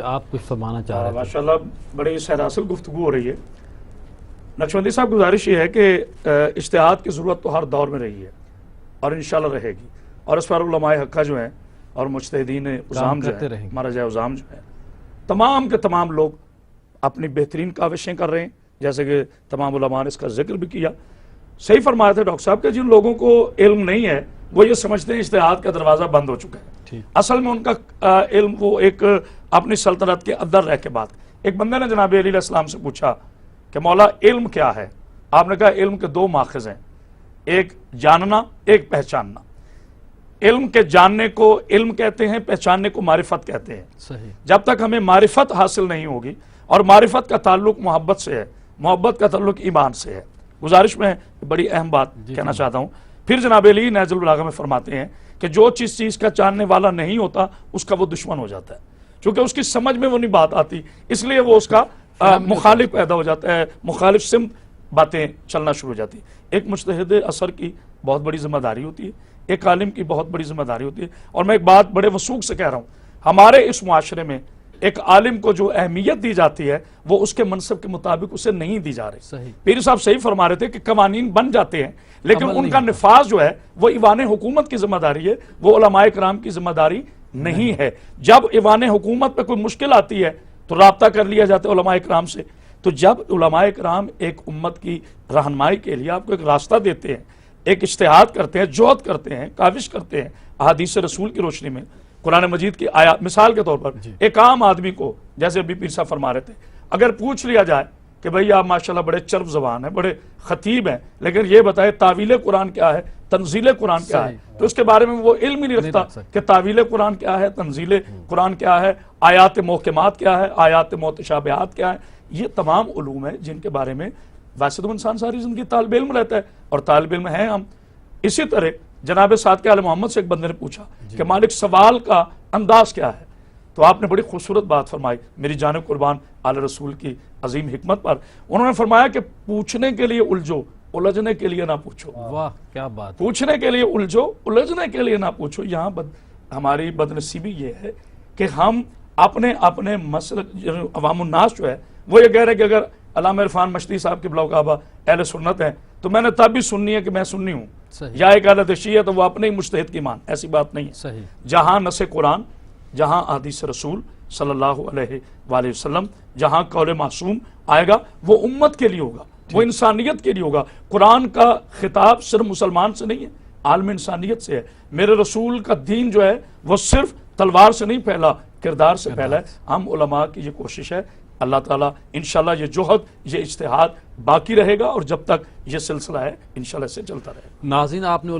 آپ کچھ فرمانا چاہ رہے ہیں؟ ماشاءاللہ بڑی سیراسل گفتگو ہو رہی ہے۔ نقشبندی صاحب گزارش یہ ہے کہ اجتہاد کی ضرورت تو ہر دور میں رہی ہے اور انشاءاللہ رہے گی، اور اس پر علماء حقہ جو ہیں اور مجتہدین عظام جو ہیں، مراجع عظام جو ہیں، تمام کے تمام لوگ اپنی بہترین کاوشیں کر رہے ہیں، جیسے کہ تمام علماء نے اس کا ذکر بھی کیا۔ صحیح فرمایا تھا ڈاکٹر صاحب کہ جن لوگوں کو علم نہیں ہے وہ یہ سمجھتے ہیں اجتہاد کا دروازہ بند ہو چکا ہے۔ اصل میں ان کا علم وہ ایک اپنی سلطنت کے اندر رہ کے بات۔ ایک بندے نے جناب علی علیہ السلام سے پوچھا کہ مولا علم کیا ہے؟ آپ نے کہا علم کے دو ماخذ ہیں، ایک جاننا، ایک پہچاننا۔ علم کے جاننے کو علم کہتے ہیں، پہچاننے کو معرفت کہتے ہیں۔ صحیح۔ جب تک ہمیں معرفت حاصل نہیں ہوگی، اور معرفت کا تعلق محبت سے ہے، محبت کا تعلق ایمان سے ہے۔ گزارش میں بڑی اہم بات کہنا چاہتا ہوں۔ پھر جناب علی نہج البلاغہ میں فرماتے ہیں کہ جو چیز کا جاننے والا نہیں ہوتا اس کا وہ دشمن ہو جاتا ہے، چونکہ اس کی سمجھ میں وہ نہیں بات آتی، اس لیے وہ اس کا مخالف پیدا ہو جاتا ہے، مخالف سمت باتیں چلنا شروع ہو جاتی ہیں۔ ایک مجتہد اثر کی بہت بڑی ذمہ داری ہوتی ہے، ایک عالم کی بہت بڑی ذمہ داری ہوتی ہے، اور میں ایک بات بڑے وثوق سے کہہ رہا ہوں، ہمارے اس معاشرے میں ایک عالم کو جو اہمیت دی جاتی ہے وہ اس کے منصب کے مطابق اسے نہیں دی جا رہی۔ پیر صاحب صحیح فرما رہے تھے کہ قوانین بن جاتے ہیں لیکن ان کا نفاذ جو ہے وہ ایوان حکومت کی ذمہ داری ہے، وہ علماء کرام کی ذمہ داری نہیں ہے۔ جب ایوان حکومت پہ کوئی مشکل آتی ہے تو رابطہ کر لیا جاتا ہے علماء کرام سے، تو جب علماء کرام ایک امت کی رہنمائی کے لیے آپ کو ایک راستہ دیتے ہیں، ایک اجتہاد کرتے ہیں، جہد کرتے ہیں، کاوش کرتے ہیں احادیث رسول کی روشنی میں، قرآن مجید کی آیات، مثال کے طور پر ایک عام آدمی کو، جیسے ابھی پیر صاحب فرما رہے تھے، اگر پوچھ لیا جائے کہ بھئی آپ ماشاءاللہ بڑے چرب زبان ہیں، بڑے خطیب ہیں، لیکن یہ بتائے تعویل قرآن کیا ہے، تنزیل قرآن کیا ہے، تو اس کے بارے میں وہ علم ہی نہیں رکھتا کہ تعویل قرآن کیا ہے، تنزیل قرآن کیا ہے، آیات محکمات کیا ہے، آیات متشابہات کیا ہے۔ یہ تمام علوم ہیں جن کے بارے میں ویسے تو انسان ساری زندگی طالب علم رہتا ہے، اور طالب علم ہیں ہم۔ اسی طرح جناب صادق آل محمد سے ایک بندے نے پوچھا کہ مالک سوال کا انداز کیا ہے، تو آپ نے بڑی خوبصورت بات فرمائی، میری جان قربان آل رسول کی عظیم حکمت پر۔ انہوں نے فرمایا کہ پوچھنے کے لیے الجھو، الجھنے کے لیے نہ پوچھو۔ واہ کیا بات! پوچھنے کے لیے الجھو، الجھنے کے لیے نہ پوچھو۔ یہاں ہماری بدنصیبی یہ ہے کہ ہم اپنے مسلک عوام الناس جو ہے وہ یہ کہہ رہے کہ اگر علامہ عرفان مشتی صاحب کی بلاؤ کعبہ اہل سنت ہیں تو میں نے تب بھی سننی ہے کہ میں سننی ہوں، یا ایک اہل شیعہ تو وہ اپنے ہی مجتہد کی مان، ایسی بات نہیں ہے۔ جہاں نص قرآن، جہاں احادیث رسول صلی اللہ علیہ وآلہ وسلم، جہاں قول معصوم آئے گا وہ امت کے لیے ہوگا، وہ انسانیت کے لیے ہوگا۔ قرآن کا خطاب صرف مسلمان سے نہیں ہے، عالم انسانیت سے ہے۔ میرے رسول کا دین جو ہے وہ صرف تلوار سے نہیں پھیلا، کردار سے پھیلا ہے۔ ہم علماء کی یہ کوشش ہے، اللہ تعالیٰ انشاءاللہ یہ جہد، یہ اجتہاد باقی رہے گا، اور جب تک یہ سلسلہ ہے انشاءاللہ سے چلتا رہے گا۔ ناظرین، آپ نے